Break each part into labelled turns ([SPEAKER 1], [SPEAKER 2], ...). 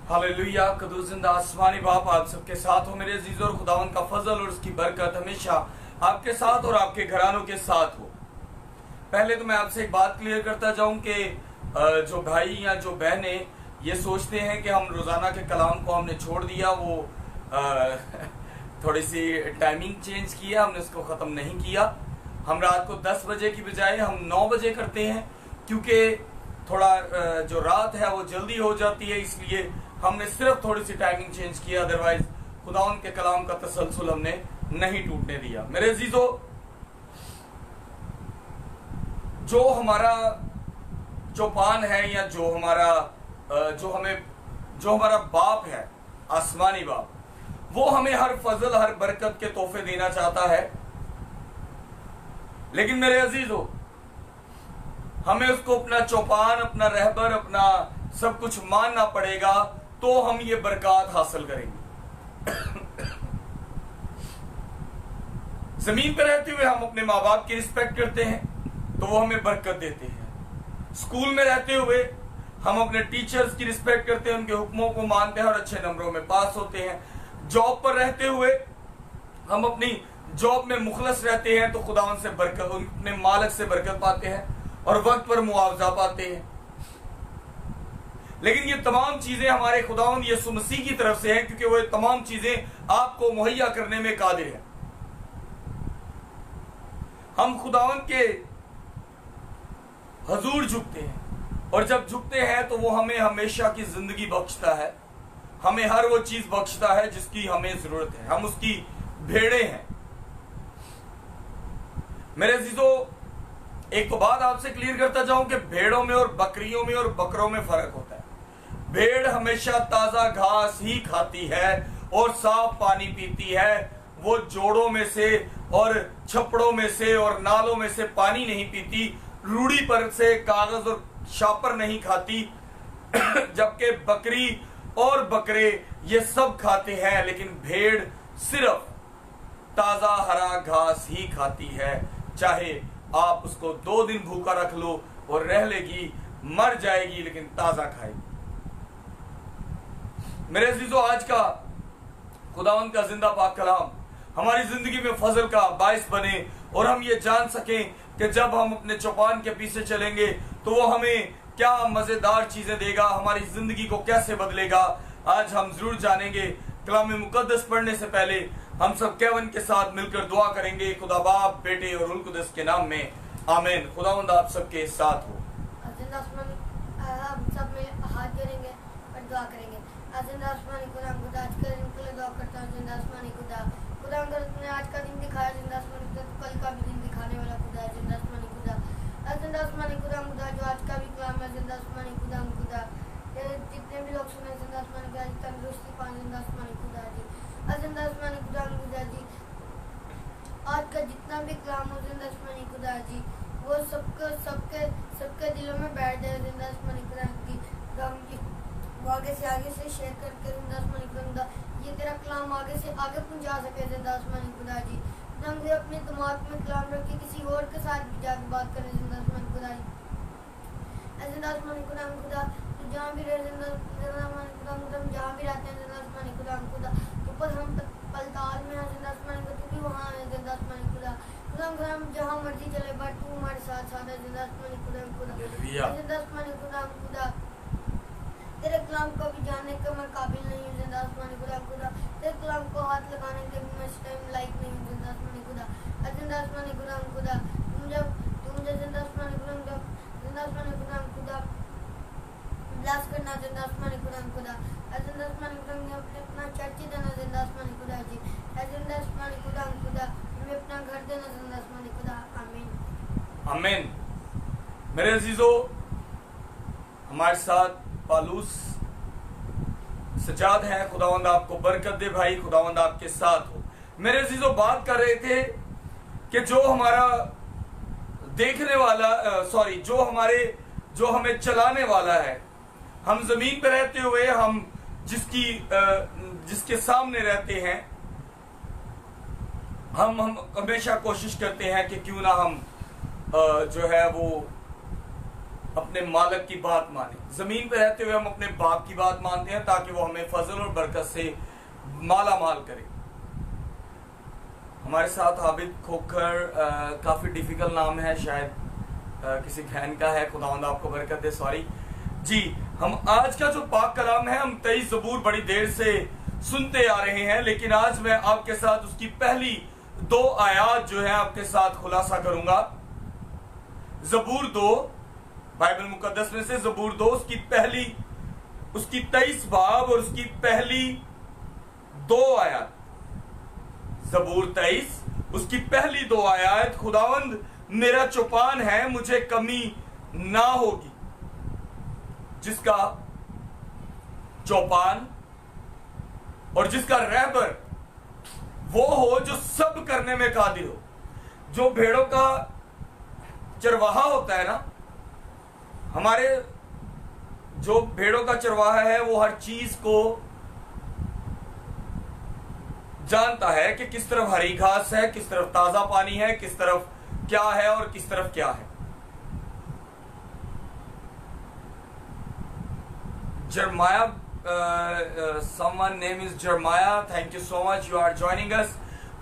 [SPEAKER 1] Hallelujah. कदूस जिंदा आसमानी बाप आप सबके साथ हो। मेरे अजीजों और खुदावन का फजल और उसकी बरकत हमेशा आपके साथ और आपके घरानों के साथ हो। पहले तो मैं आपसे एक बात क्लियर करता जाऊं कि जो भाई या जो बहनें ये सोचते हैं कि हम रोजाना के कलाम को हमने छोड़ दिया, वो थोड़ी सी टाइमिंग चेंज किया, हमने उसको खत्म नहीं किया। हम रात को 10 बजे की बजाय हम 9 बजे करते हैं, क्योंकि थोड़ा जो रात है वो जल्दी हो जाती है, इसलिए हमने सिर्फ थोड़ी सी टाइमिंग चेंज किया। अदरवाइज खुदावन के कलाम का तसलसल हमने नहीं टूटने दिया। मेरे अजीजों, जो हमारा चौपान है या जो हमारा बाप है, आसमानी बाप, वो हमें हर फजल हर बरकत के तोहफे देना चाहता है। लेकिन मेरे अजीजों, हमें उसको अपना चौपान, अपना रहबर, अपना सब कुछ मानना पड़ेगा, तो हम ये बरकत हासिल करेंगे। जमीन पर रहते हुए हम अपने माँ बाप की रिस्पेक्ट करते हैं तो वो हमें बरकत देते हैं। स्कूल में रहते हुए हम अपने टीचर्स की रिस्पेक्ट करते हैं, उनके हुक्मों को मानते हैं और अच्छे नंबरों में पास होते हैं। जॉब पर रहते हुए हम अपनी जॉब में मुखलस रहते हैं तो खुदावन से बरकत, अपने मालिक से बरकत पाते हैं और वक्त पर मुआवजा पाते हैं। लेकिन ये तमाम चीजें हमारे खुदावन यीशु मसीह की तरफ से हैं, क्योंकि वो तमाम चीजें आपको मुहैया करने में कादिर है। हम खुदावन के हजूर झुकते हैं और जब झुकते हैं तो वो हमें हमेशा की जिंदगी बख्शता है, हमें हर वो चीज बख्शता है जिसकी हमें जरूरत है। हम उसकी भेड़े हैं। मेरे अजीजों, एक तो बात आपसे क्लियर करता जाऊं कि भेड़ों में और बकरियों में और बकरों में फर्क होता है। भेड़ हमेशा ताजा घास ही खाती है और साफ पानी पीती है। वो जोड़ों में से और छपड़ों में से और नालों में से पानी नहीं पीती, रूढ़ी पर से कागज और शापर नहीं खाती। जबकि बकरी और बकरे ये सब खाते हैं, लेकिन भेड़ सिर्फ ताजा हरा घास ही खाती है। चाहे आप उसको 2 दिन भूखा रख लो और रह लेगी, मर जाएगी, लेकिन ताजा खाएगी। मेरे अजीजों, आज का खुदावन का जिंदा पाक कलाम हमारी जिंदगी में फजल का बाइस बने और हम ये जान सकें कि जब हम अपने चौपान के पीछे चलेंगे तो वो हमें क्या मजेदार चीजें देगा, हमारी जिंदगी को कैसे बदलेगा। आज हम जरूर जानेंगे। कलाम मुकद्दस पढ़ने से पहले हम सब केवन के साथ मिलकर दुआ करेंगे। खुदा बाप, बेटे और रूह कुदस के नाम में, आमीन। खुदावंद आप सबके साथ हो।
[SPEAKER 2] हम सब में हाथ जोड़ेंगे और दुआ करेंगे। आसमानी खुदा, हम खुदा आज के दिन के लिए दुआ करता हूँ। जिंदा आसमानी खुदा, खुदा ने आज का दिन दिखाया, जिंदा आसमानी खुदा तो कल का भी दिन दिखाने वाला खुदा है। जिंदा आसमानी खुदा, जिंदा आसमानी खुदा, खुदा जो आज का भी कलाम है, जिंदा आसमानी खुदा, खुदा जितने भी लोग सुने, जिंदा आसमानी खुदा जी तंदुरुस्ती पाए, जिंदा आसमानी खुदा जी, जिंदा आसमानी खुदा, खुदा जी आज का जितना भी कलाम हो, जिंदा आसमानी खुदा जी वो सबके दिलों में बैठ जाए। जिंदा आसमानी खुदा की वो आगे से शेयर करके जिंदा आसमानी खुदा ये तेरा कलाम आगे से आगे पहुंचा सके। जिंदा आसमानी खुदा जी हम अपने दिमाग में कलाम रख के किसी और के साथ भी जाकर बात करें। जिंदा आसमानी खुदा जी, जिंदा आसमानी खुदा, खुदा तो जहाँ भी रहे, जिंदा आसमानी खुदा, हम जहाँ भी रहते हैं, जिंदा आसमानी खुदा, खुदा तो पर हम पलताल में है, जिंदा आसमानी खुदा तू भी वहाँ है। जिंदा आसमानी खुदा, खुदा हम जहाँ मर्जी चले बट तू हमारे साथ साथ है। जिंदा आसमानी खुदा, खुदा जिंदा आसमानी खुदा, खुदा तेरे कलाम को भी जानने का मैं काबिल नहीं हूँ। जिंदा आसमानी खुदा, खुदा तेरे कलाम को हाथ लगाने के भी मैं इस टाइम लायक नहीं हूँ। जिंदा आसमानी खुदा, जिंदा आसमानी खुदा, खुदा तुम मुझे जिंदा आसमानी खुदा, जिंदा आसमानी खुदा, खुदा ब्लास करना। जिंदा आसमानी खुदा, खुदा जिंदा आसमानी खुदा अपना चर्ची देना। जिंदा आसमानी खुदा जी, जिंदा आसमानी खुदा, खुदा हमें अपना घर देना। जिंदा आसमानी खुदा, आमीन
[SPEAKER 1] आमीन। मेरे अजीजों, हमारे साथ पालूस सजाद हैं। खुदावंद आपको बरकत दे भाई, खुदावंद आपके साथ हो। मेरे अजीजों, बात कर रहे थे कि जो हमारा देखने वाला जो हमें चलाने वाला है, हम जमीन पर रहते हुए हम जिसके सामने रहते हैं, हम हमेशा कोशिश करते हैं कि क्यों ना हम जो है वो अपने मालिक की बात माने। जमीन पे रहते हुए हम अपने बाप की बात मानते हैं ताकि वो हमें फजल और बरकत से माला माल करे। हमारे साथ आबिद खोखर, काफी डिफिकल्ट नाम है, शायद किसी बहन का है, खुदावंद आपको बरकत दे। सॉरी जी। हम आज का जो पाक कलाम है, हम 23 ज़बूर बड़ी देर से सुनते आ रहे हैं, लेकिन आज मैं आपके साथ उसकी पहली 2 आयात जो है आपके साथ खुलासा करूंगा। ज़बूर 2, बाइबल मुकद्दस में से ज़बूर 2 उसकी 23 बाब और उसकी पहली 2 आयात। ज़बूर 23 उसकी पहली 2 आयात, खुदावंद मेरा चौपान है, मुझे कमी ना होगी। जिसका चौपान और जिसका रहबर वो हो जो सब करने में कादिर हो। जो भेड़ों का चरवाहा होता है ना, हमारे जो भेड़ों का चरवाहा है वो हर चीज को जानता है कि किस तरफ हरी घास है, किस तरफ ताजा पानी है, किस तरफ क्या है और किस तरफ क्या है। जरमाया, someone name is Jeremiah, thank you so much, you are joining us।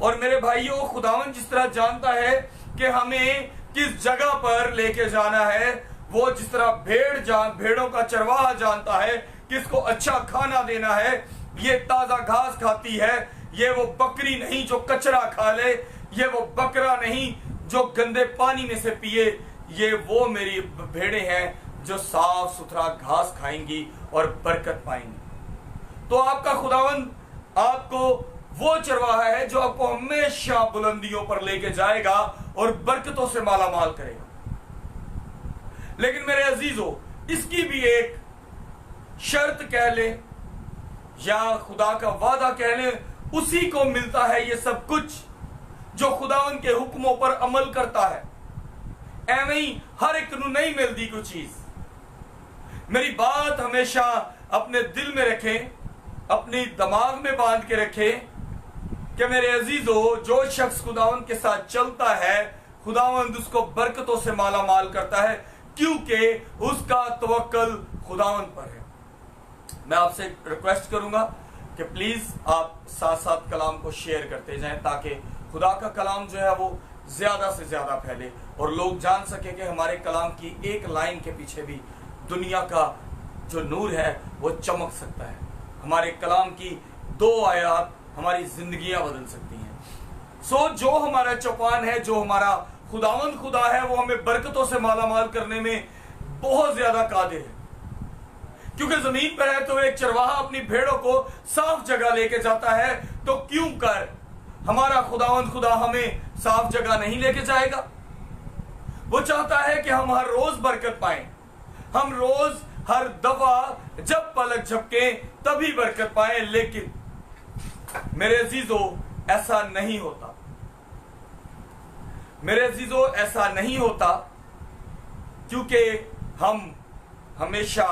[SPEAKER 1] और मेरे भाइयों, खुदावन जिस तरह जानता है कि हमें किस जगह पर लेके जाना है, वो जिस तरह भेड़ों का चरवाहा जानता है किसको अच्छा खाना देना है। ये ताजा घास खाती है, ये वो बकरी नहीं जो कचरा खा ले, ये वो बकरा नहीं जो गंदे पानी में से पिए, ये वो मेरी भेड़ें हैं जो साफ सुथरा घास खाएंगी और बरकत पाएंगी। तो आपका खुदावंद आपको वो चरवाहा है जो आपको हमेशा बुलंदियों पर लेके जाएगा और बरकतों से माला माल करेगा। लेकिन मेरे अजीजों, इसकी भी एक शर्त कह ले या खुदा का वादा कह ले, उसी को मिलता है ये सब कुछ जो खुदावन के हुक्मों पर अमल करता है। एवं ही हर एक नू नहीं मिलती कोई चीज। मेरी बात हमेशा अपने दिल में रखें, अपनी दिमाग में बांध के रखें कि मेरे अजीजों, जो शख्स खुदावंद के साथ चलता है, खुदावंद उसको बरकतों से माला माल करता है, क्योंकि उसका तवक्कल खुदावंद पर है। मैं आपसे रिक्वेस्ट करूंगा कि प्लीज आप साथ साथ कलाम को शेयर करते जाएं ताकि खुदा का कलाम जो है वो ज्यादा से ज्यादा फैले और लोग जान सके कि हमारे कलाम की एक लाइन के पीछे भी दुनिया का जो नूर है वो चमक सकता है। हमारे कलाम की 2 आयत हमारी जिंदगियां बदल सकती हैं। सो जो हमारा चौपान है, जो हमारा खुदावंद खुदा है, वो हमें बरकतों से मालामाल करने में बहुत ज्यादा कादिर है। क्योंकि जमीन पर रहते हुए एक चरवाहा अपनी भेड़ों को साफ जगह लेके जाता है, तो क्यों कर हमारा खुदावंद खुदा हमें साफ जगह नहीं लेके जाएगा। वो चाहता है कि हम हर रोज बरकत पाएं, हम रोज हर दफा जब पलक झपके तभी बरकत पाएं। लेकिन मेरे अजीजों, ऐसा नहीं होता। मेरे अजीजों, ऐसा नहीं होता क्योंकि हम हमेशा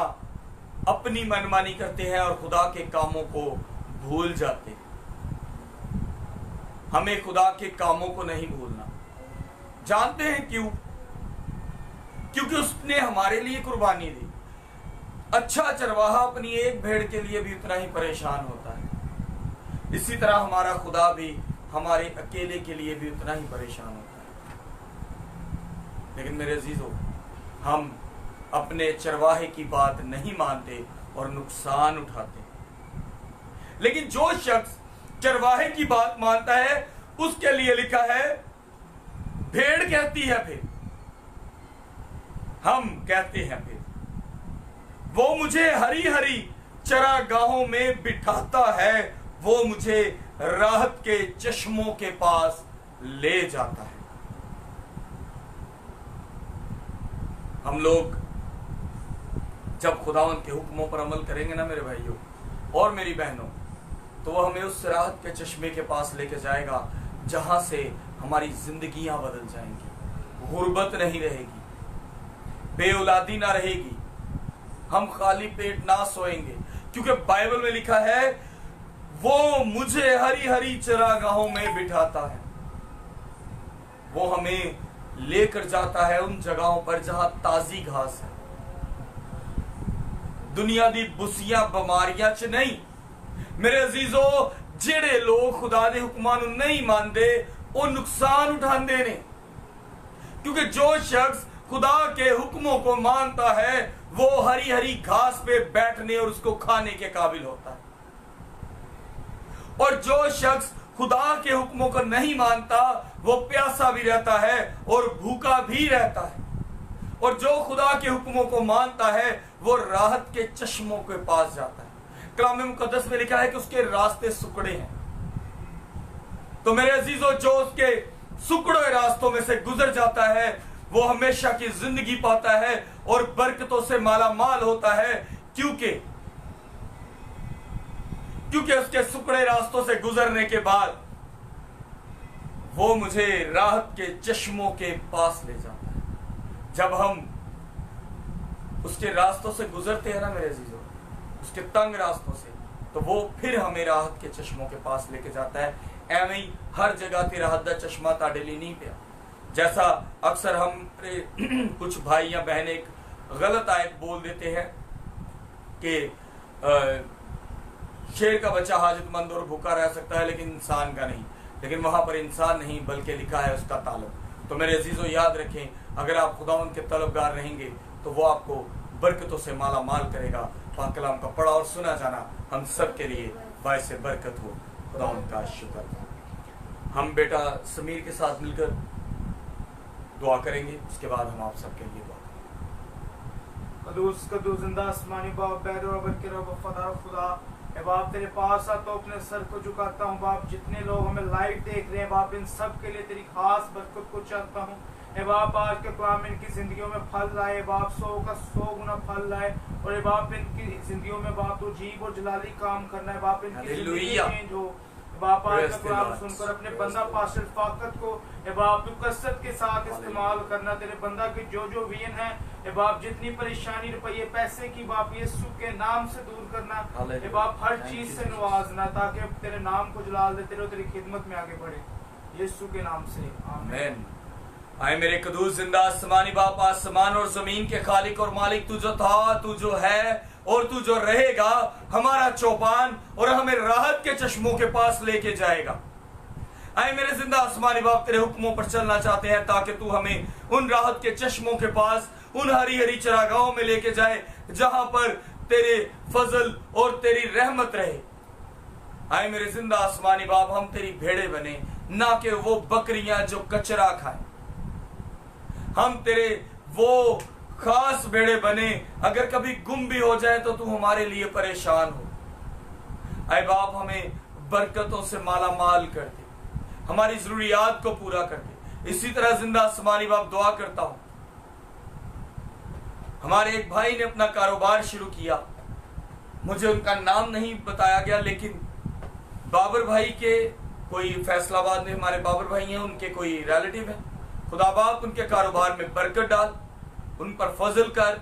[SPEAKER 1] अपनी मनमानी करते हैं और खुदा के कामों को भूल जाते हैं। हमें खुदा के कामों को नहीं भूलना। जानते हैं क्यों? क्योंकि उसने हमारे लिए कुर्बानी दी। अच्छा चरवाहा अपनी एक भेड़ के लिए भी उतना ही परेशान होता है। इसी तरह हमारा खुदा भी हमारे अकेले के लिए भी उतना ही परेशान होता है। लेकिन मेरे अजीजों, हम अपने चरवाहे की बात नहीं मानते और नुकसान उठाते। लेकिन जो शख्स चरवाहे की बात मानता है, उसके लिए लिखा है, भेड़ कहती है फिर, हम कहते हैं फिर, वो मुझे हरी हरी चरागाहों में बिठाता है, वो मुझे राहत के चश्मों के पास ले जाता है। हम लोग जब खुदावंद के हुक्मों पर अमल करेंगे ना मेरे भाइयों और मेरी बहनों, तो वो हमें उस राहत के चश्मे के पास लेके जाएगा जहां से हमारी जिंदगियां बदल जाएंगी। गुर्बत नहीं रहेगी, बेऔलादी ना रहेगी, हम खाली पेट ना सोएंगे, क्योंकि बाइबल में लिखा है, वो मुझे हरी हरी चरागाहों में बिठाता है। वो हमें लेकर जाता है उन जगहों पर जहां ताजी घास है, दुनिया दी बुसियां बीमारियां च नहीं। मेरे अजीजो, जेड़े लोग खुदा दे हुक्मां नूं नहीं मानते वो नुकसान उठाते ने, क्योंकि जो शख्स खुदा के हुक्मों को मानता है वो हरी हरी घास पे बैठने और उसको खाने के काबिल होता है, और जो शख्स खुदा के हुक्मों को नहीं मानता वो प्यासा भी रहता है और भूखा भी रहता है। और जो खुदा के हुक्मों को मानता है वो राहत के चश्मों के पास जाता है। कलाम मुकद्दस में लिखा है कि उसके रास्ते सुकड़े हैं। तो मेरे अजीजों, जो उसके सुकड़े रास्तों में से गुजर जाता है वो हमेशा की जिंदगी पाता है और बरकतों से माला माल होता है, क्योंकि उसके सुकड़े रास्तों से गुजरने के बाद वो मुझे राहत के चश्मों के पास ले जाता है। जब हम उसके रास्तों से गुजरते हैं ना मेरे अजीजों, उसके तंग रास्तों से, तो वो फिर हमें राहत के चश्मों के पास लेके जाता है। एवं ही हर जगह ते राहत दा चश्मा ताड़े लिए नहीं पिया। जैसा अक्सर हम कुछ भाई या बहनें एक गलत आयत बोल देते हैं कि शेर का बच्चा हाजतमंद और भूखा रह सकता है लेकिन इंसान का नहीं। लेकिन वहां पर इंसान नहीं बल्कि लिखा है उसका तालब। तो मेरे अजीजों, याद रखें, अगर आप खुदावंद के तलबगार रहेंगे तो वो आपको बरकतों से माला माल करेगा। पाक कलाम का पढ़ा और सुना जाना हम सब के लिए बायस बरकत हो। खुदावंद का शुक्र। हम बेटा समीर के साथ मिलकर दुआ करेंगे, उसके बाद हम आप सबके लिए दुआ करेंगे।
[SPEAKER 3] कदूस कदूस जिंदा आसमानी बाप, बैरो अबर के रब वफादार खुदा, ए बाप तेरे पास आ तो अपने सर को झुकाता हूँ बाप। जितने लोग हमें लाइव देख रहे हैं बाप, इन सब के लिए तेरी खास बरकत को चाहता हूँ। ए बाप, आज के कलाम इनकी जिंदगियों में फल लाए बाप, 100 का 100 गुना फल लाए। और ए बाप, इनकी जिंदगियों में बाप तो जीव और जलाली काम करना है बाप, इनकी जिंदगी चेंज हो बाप। आज का कलाम सुनकर अपने बंदा पास्टर फाकत को ए बाप तू कसरत के साथ इस्तेमाल करना। तेरे बंदा के जो जो वियन है ए बाप, जितनी परेशानी रुपये पैसे की बाप यीशु के नाम से दूर करना ए बाप, हर चीज से नवाजना ताकि तेरे नाम को जलाल दे, तेरी खिदमत में आगे बढ़े यीशु के नाम से आमीन।
[SPEAKER 1] आए मेरे कदूस जिंदा आसमानी बाप, आसमान और जमीन के खालिक और मालिक, तू जो था, तू जो है और तू जो रहेगा, हमारा चौपान और हमें राहत के चश्मों के पास लेके जाएगा। आए मेरे जिंदा आसमानी बाप, तेरे हुक्मों पर चलना चाहते हैं ताकि तू हमें उन राहत के चश्मों के पास, उन हरी हरी चरागाहों में लेके जाए जहां पर तेरे फजल और तेरी रहमत रहे। आए मेरे जिंदा आसमानी बाप, हम तेरी भेड़े बने, ना कि वो बकरियां जो कचरा खाएं। हम तेरे वो खास भेड़े बने, अगर कभी गुम भी हो जाए तो तू हमारे लिए परेशान हो। आए बाप, हमें बरकतों से माला माल कर दे, हमारी जरूरियात को पूरा कर दे। इसी तरह जिंदा आसमानी बाप दुआ करता हूं, हमारे एक भाई ने अपना कारोबार शुरू किया, मुझे उनका नाम नहीं बताया गया, लेकिन बाबर भाई के कोई फैसलाबाद में हमारे बाबर भाई हैं, उनके कोई रिलेटिव है। खुदा बाप उनके कारोबार में बरकत डाल, उन पर फजल कर,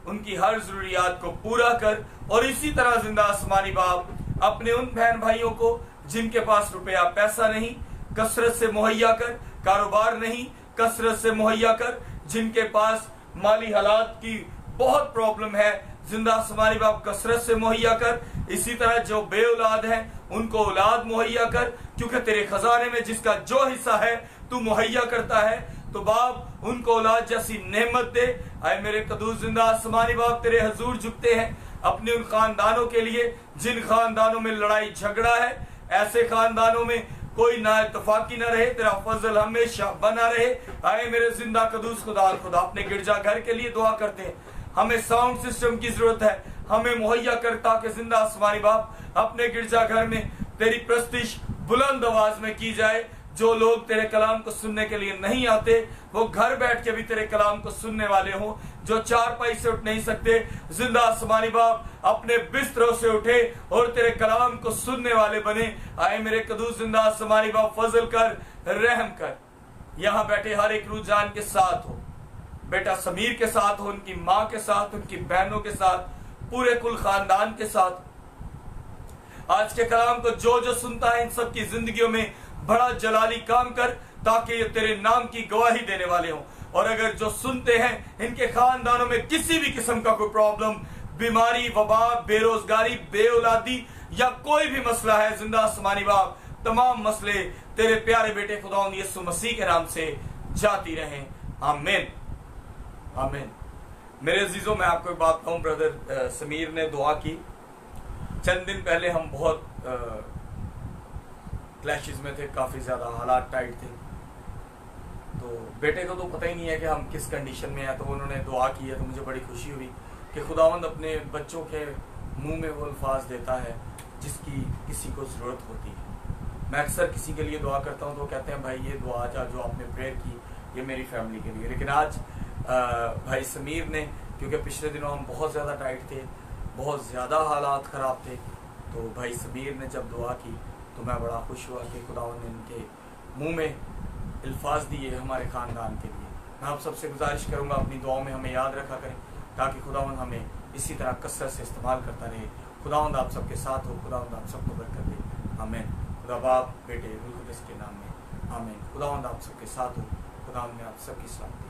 [SPEAKER 1] उनकी हर जरूरियात को पूरा कर। और इसी तरह जिंदा आसमानी बाप अपने उन बहन भाइयों को जिनके पास रुपया पैसा नहीं, कसरत से मुहैया कर, कारोबार नहीं कसरत से मुहैया कर, जिनके पास माली हालात की बहुत प्रॉब्लम है, जिंदा आसमानी बाप कसरत से मुहैया कर। इसी तरह जो बे औलाद है उनको औलाद मुहैया कर, क्योंकि तेरे खजाने में जिसका जो हिस्सा है तू मुहैया करता है। तो बाप उनको औलाद जैसी नेमत दे। आए मेरे कदूस जिंदा आसमानी बाप, तेरे हजूर झुकते हैं अपने उन खानदानों के लिए जिन खानदानों में लड़ाई झगड़ा है। ऐसे खानदानों में कोई ना इत्तफाकी ना रहे, तेरा फजल हमेशा बना रहे। आए मेरे जिंदा कदूस खुदा अपने गिरजा घर के लिए दुआ करते हैं। हमें साउंड सिस्टम की जरूरत है, हमें मुहैया कर, ताकि जिंदा आसमानी बाप अपने गिरजा घर में तेरी प्रस्तिश बुलंद आवाज में की जाए। जो लोग तेरे कलाम को सुनने के लिए नहीं आते वो घर बैठ के भी तेरे कलाम को सुनने वाले हों। जो चारपाई से उठ नहीं सकते, जिंदा आसमानी बाप अपने बिस्तरों से उठे और तेरे कलाम को सुनने वाले बने। आए मेरे कदूस जिंदा आसमानी बाप, फजल कर, रहम कर। यहाँ बैठे हर एक रूह जान के साथ हो, बेटा समीर के साथ हो, उनकी माँ के साथ, उनकी बहनों के साथ, पूरे कुल खानदान के साथ। आज के कलाम को जो जो सुनता है इन सब की जिंदगियों में बड़ा जलाली काम कर, ताकि ये तेरे नाम की गवाही देने वाले हों। और अगर जो सुनते हैं इनके खानदानों में किसी भी किस्म का कोई प्रॉब्लम, बीमारी, वबा, बेरोजगारी, बेऔलादी या कोई भी मसला है, जिंदा आसमानी बाप तमाम मसले तेरे प्यारे बेटे खुदावंद यीशु मसीह के नाम से जाती रहें। आमीन आमीन। मेरे अजीजों, मैं आपको एक बात कहूं, ब्रदर समीर ने दुआ की। चंद दिन पहले हम बहुत क्लैशेस में थे, काफी ज्यादा हालात टाइट थे, तो बेटे को तो पता ही नहीं है कि हम किस कंडीशन में हैं, तो उन्होंने दुआ की है, तो मुझे बड़ी खुशी हुई कि खुदावंद अपने बच्चों के मुंह में वो अल्फाज देता है जिसकी किसी को ज़रूरत होती है। मैं अक्सर किसी के लिए दुआ करता हूँ तो कहते हैं भाई ये दुआ जो आपने प्रेयर की ये मेरी फैमिली के लिए, लेकिन आज भाई समीर ने, क्योंकि पिछले दिनों हम बहुत ज़्यादा टाइट थे, बहुत ज़्यादा हालात ख़राब थे, तो भाई समीर ने जब दुआ की तो मैं बड़ा खुश हुआ कि खुदावंद ने इनके मुँह में अल्फाज दिए हमारे ख़ानदान के लिए। मैं आप सबसे गुजारिश करूँगा अपनी दुआओं में हमें याद रखा करें, ताकि खुदावंद हमें इसी तरह कसरत से इस्तेमाल करता रहे। खुदावंद आप सबके साथ हो, खुदावंद आप सबको बरकत दे। आमीन। खुदा बाप, बेटे, रूह कुद्दूस के नाम में आमीन। खुदावंद आप सबके साथ हो, खुदावंद ने आप सबकी सलामती।